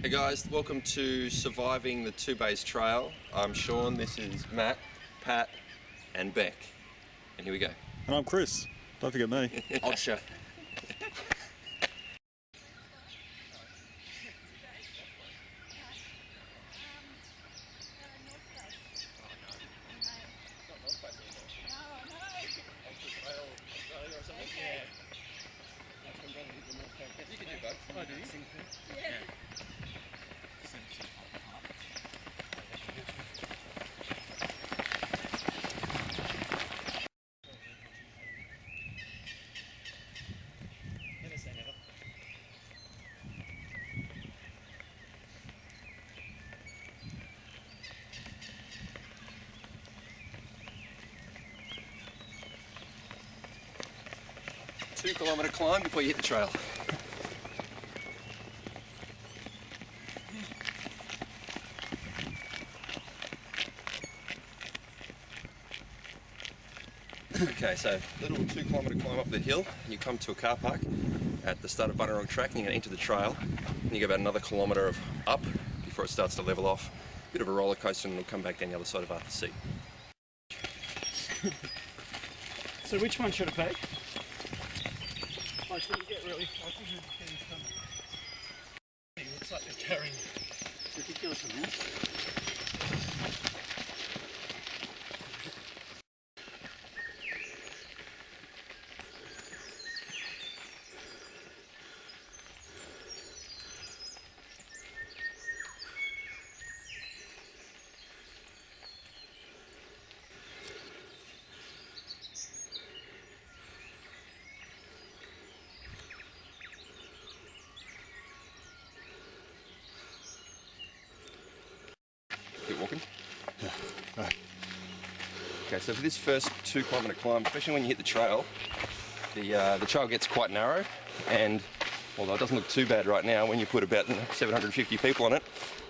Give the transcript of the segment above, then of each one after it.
Hey guys, welcome to Surviving the Two Bays Trail. I'm Sean, this is Matt, Pat and Beck. And here we go. And I'm Chris. Don't forget me. Odd chef. You can do both. Oh, do you? Yeah. 2-kilometre climb before you hit the trail. Okay, so little 2-kilometre climb up the hill, and you come to a car park at the start of Bunurong Track, and you're going to enter the trail, and you go about another kilometre of up before it starts to level off. Bit of a roller coaster, and it'll come back down the other side of Arthur's Seat. So which one should I take? Like when you get really, I think you're getting some. It looks like they're carrying ridiculous amounts. Keep walking. Yeah. Right. Okay, so for this first 2-kilometre climb, especially when you hit the trail gets quite narrow, and although it doesn't look too bad right now, when you put about 750 people on it,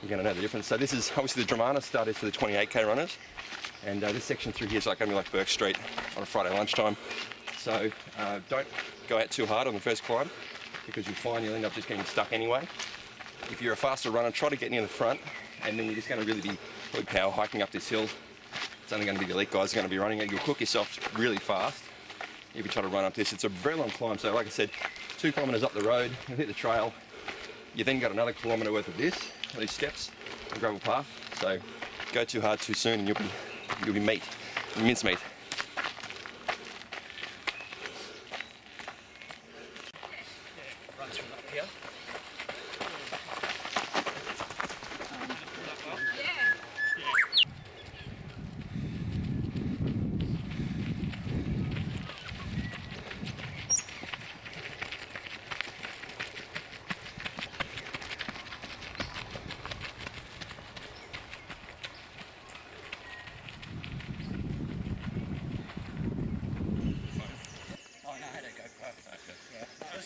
you're going to know the difference. So this is obviously the Dromana start is for the 28k runners, and this section through here is like going to be like Burke Street on a Friday lunchtime. So don't go out too hard on the first climb, because you'll find you'll end up just getting stuck anyway. If you're a faster runner, try to get near the front, and then you're just going to really be probably power hiking up this hill. It's only going to be the elite guys who are going to be running it. You'll cook yourself really fast if you try to run up this. It's a very long climb, so like I said, 2 kilometres up the road, you'll hit the trail. You then got another kilometre worth of these steps, and gravel path. So go too hard too soon and you'll be meat, mincemeat. Runs from up here.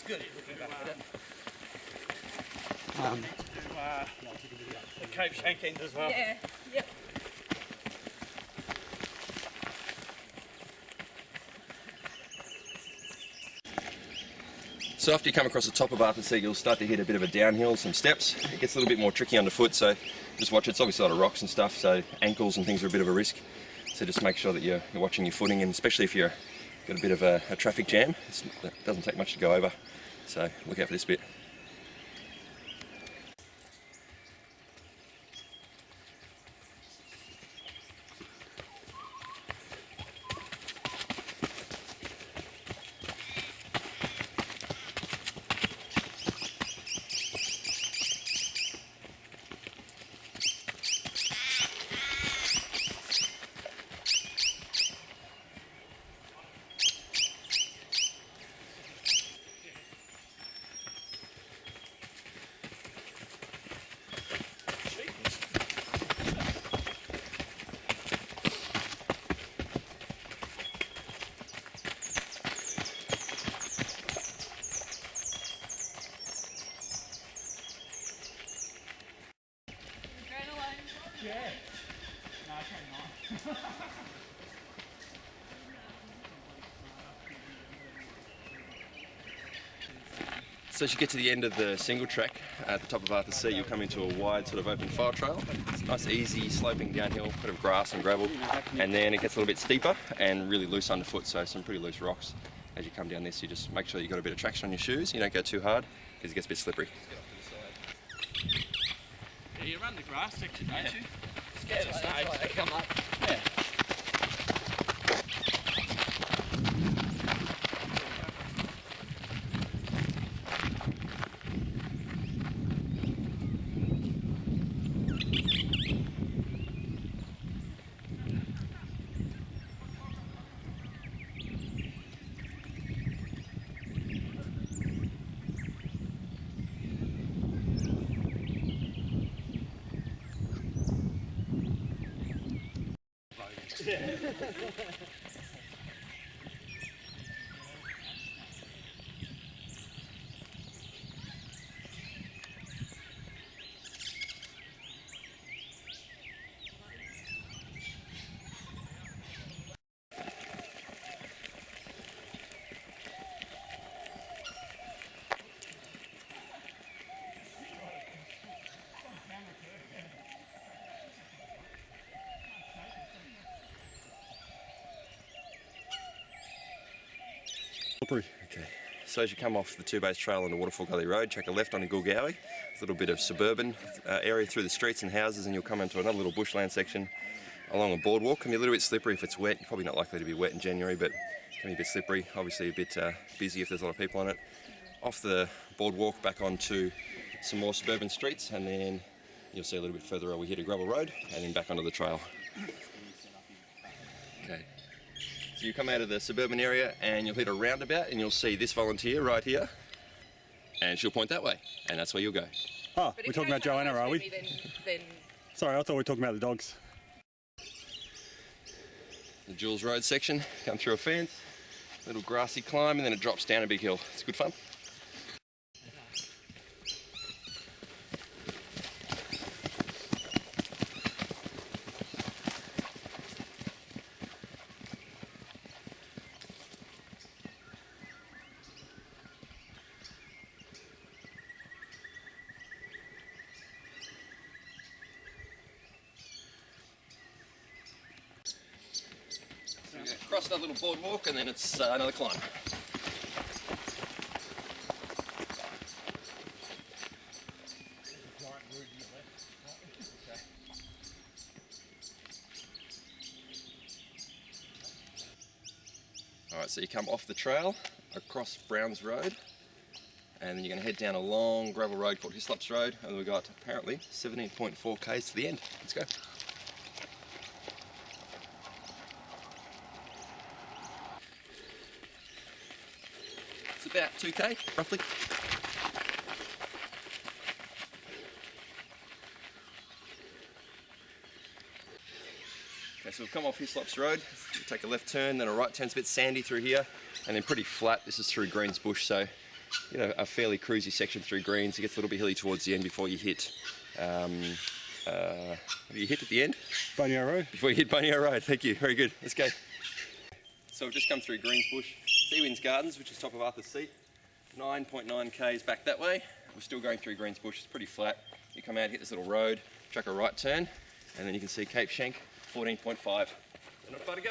Good. The Cape Shank end as well. Yeah, yep. So after you come across the top of Arthur's Seat, you'll start to hit a bit of a downhill, some steps. It gets a little bit more tricky underfoot, so just watch it. It's obviously a lot of rocks and stuff, so ankles and things are a bit of a risk. So just make sure that you're watching your footing, and especially if you've got a bit of a traffic jam, it doesn't take much to go over. So look out for this bit. So as you get to the end of the single track at the top of Arthur's Seat, you'll come into a wide sort of open file trail. It's nice, easy, sloping downhill, bit of grass and gravel, and then it gets a little bit steeper and really loose underfoot, so some pretty loose rocks. As you come down this, you just make sure you've got a bit of traction on your shoes. You don't go too hard because it gets a bit slippery. Yeah, you run the grass section, don't you? Yeah, that's why they come up. Yeah. Slippery. Okay, so as you come off the Two Bays Trail onto Waterfall Gully Road, take a left onto Gulgowie. There's a little bit of suburban area through the streets and houses, and you'll come into another little bushland section along a boardwalk. Can be a little bit slippery if it's wet. You're probably not likely to be wet in January, but it can be a bit slippery. Obviously a bit busy if there's a lot of people on it. Off the boardwalk back onto some more suburban streets, and then you'll see a little bit further on we hit a gravel road, and then back onto the trail. Okay. So you come out of the suburban area and you'll hit a roundabout and you'll see this volunteer right here, and she'll point that way, and that's where you'll go. Oh, But we're if talking you about don't Joanna, tell are us we? with me, then Sorry, I thought we were talking about the dogs. The Jules Road section, come through a fence, little grassy climb, and then it drops down a big hill. It's good fun. Cross that little boardwalk and then it's another climb. Alright, so you come off the trail, across Browns Road, and then you're going to head down a long gravel road called Hislops Road, and we've got apparently 17.4 k's to the end. Let's go. It's about 2k, roughly. Okay, so we've come off Hislops Road, take a left turn, then a right turn. It's a bit sandy through here, and then pretty flat. This is through Greens Bush, so you know, a fairly cruisy section through Greens. It gets a little bit hilly towards the end before you hit, what do you hit at the end? Bunyar Road. Before you hit Bunyar Road, thank you, very good, let's go. So we've just come through Greens Bush, Seawinds Gardens, which is top of Arthur's Seat. 9.9 k's back that way. We're still going through Greens Bush, it's pretty flat. You come out, hit this little road, track a right turn, and then you can see Cape Schenck, 14.5. Not far to go.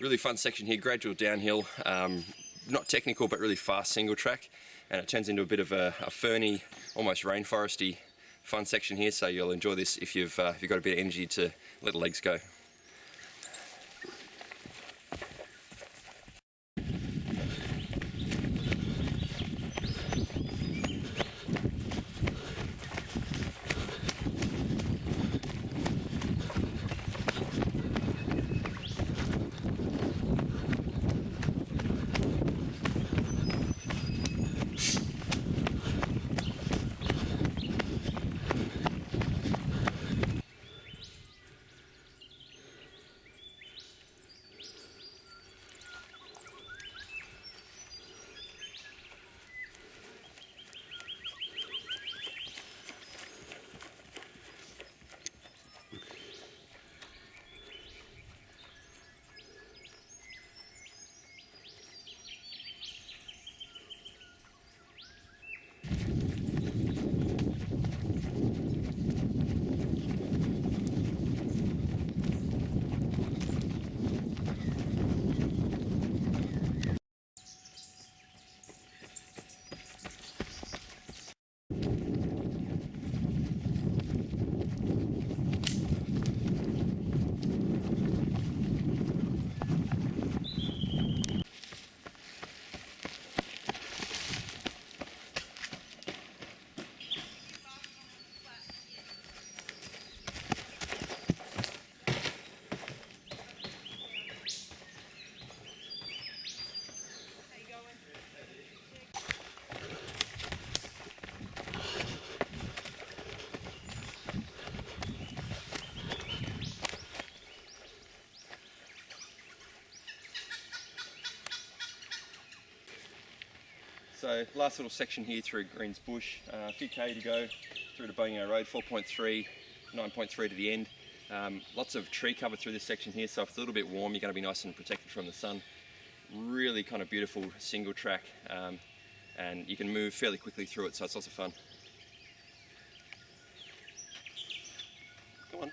Really fun section here, gradual downhill, not technical but really fast single track, and it turns into a bit of a ferny, almost rainforesty fun section here, so you'll enjoy this if you've got a bit of energy to let the legs go. so last little section here through Greens Bush, a few K to go through to Bonio Road, 4.3, 9.3 to the end. Lots of tree cover through this section here, so if it's a little bit warm, you're going to be nice and protected from the sun. Really kind of beautiful single track, and you can move fairly quickly through it, so it's lots of fun. Come on.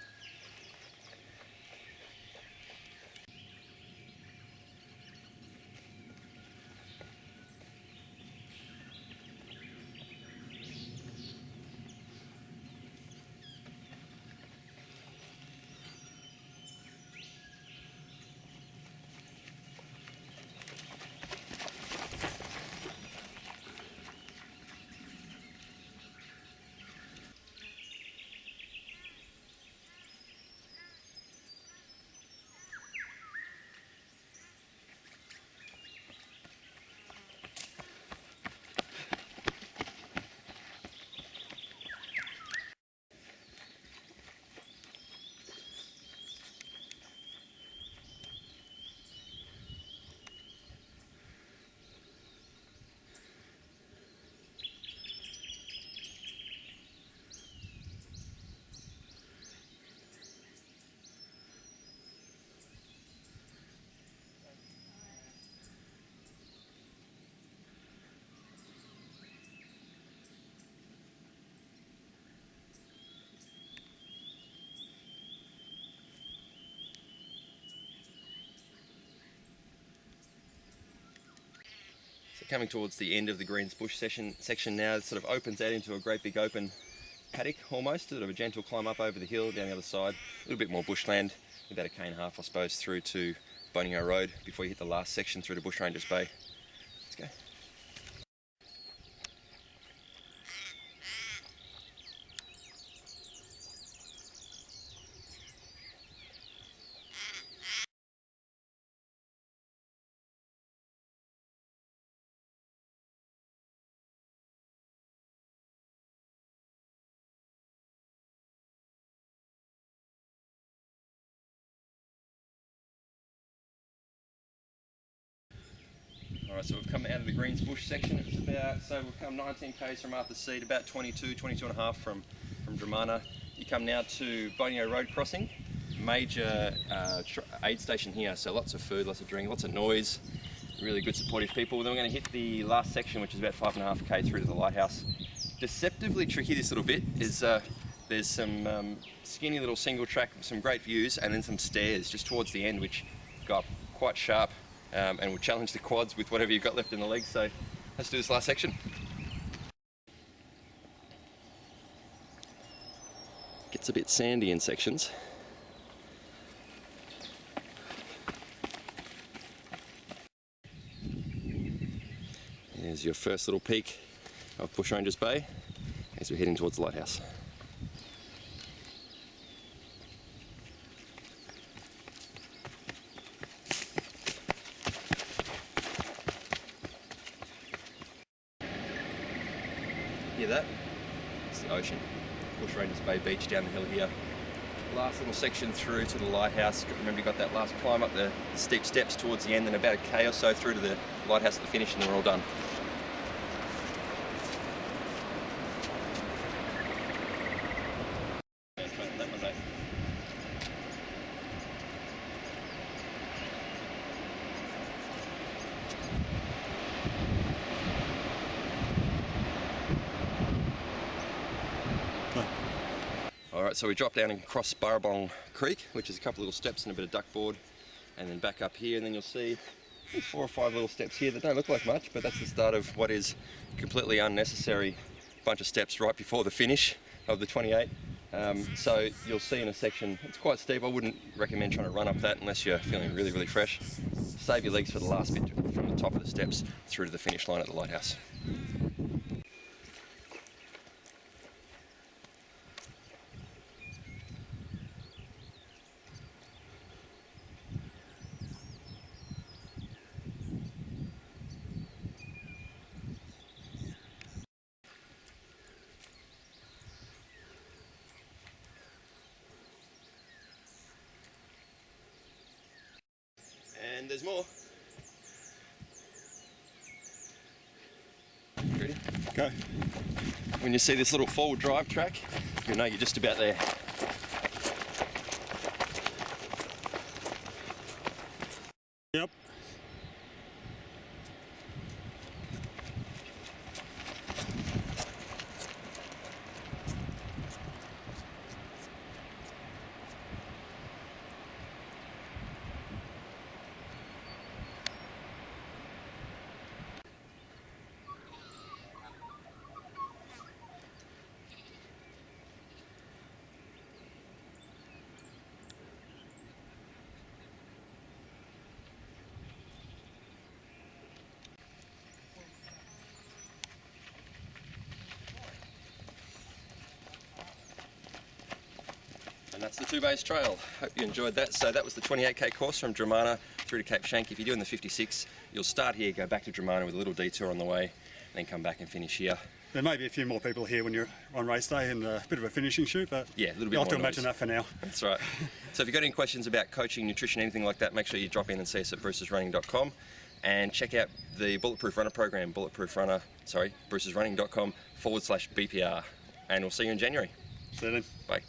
So coming towards the end of the Greens Bush section now, it sort of opens out into a great big open paddock almost, sort of a gentle climb up over the hill down the other side, a little bit more bushland, about 1.5 km I suppose through to Bonio Road before you hit the last section through to Bushrangers Bay. Let's go. Alright, so we've come out of the Greens Bush section. It's about, so we've come 19 k's from Arthur's Seat, about 22 and a half from Dramana. You come now to Bonio Road crossing, major aid station here, so lots of food, lots of drink, lots of noise, really good supportive people. Then we're going to hit the last section, which is about 5.5 k through to the lighthouse. Deceptively tricky this little bit is there's some skinny little single track, some great views, and then some stairs just towards the end which go up quite sharp. And we'll challenge the quads with whatever you've got left in the legs, so let's do this last section. Gets a bit sandy in sections. There's your first little peak of Bushrangers Bay as we're heading towards the lighthouse. Hear that? It's the ocean. Bushrangers Bay Beach down the hill here. Last little section through to the lighthouse. Remember you got that last climb up the steep steps towards the end, then about 1 k or so through to the lighthouse at the finish, and then we're all done. Alright, so we drop down and cross Burrabong Creek, which is a couple little steps and a bit of duckboard, and then back up here, and then you'll see 4 or 5 little steps here that don't look like much, but that's the start of what is completely unnecessary bunch of steps right before the finish of the 28. So you'll see in a section, it's quite steep. I wouldn't recommend trying to run up that unless you're feeling really, really fresh. Save your legs for the last bit from the top of the steps through to the finish line at the lighthouse. And there's more. Go. When you see this little forward drive track, you know you're just about there. Yep. And that's the Two Bays Trail. Hope you enjoyed that. So that was the 28k course from Dramana through to Cape Schanck. If you're doing the 56, you'll start here, go back to Dramana with a little detour on the way, and then come back and finish here. There may be a few more people here when you're on race day and a bit of a finishing shoot, but Yeah, a little bit you'll have more to imagine noise. that for now. That's right. So if you've got any questions about coaching, nutrition, anything like that, make sure you drop in and see us at brucesrunning.com and check out the Bulletproof Runner program, brucesrunning.com/BPR. And we'll see you in January. So then. Bye.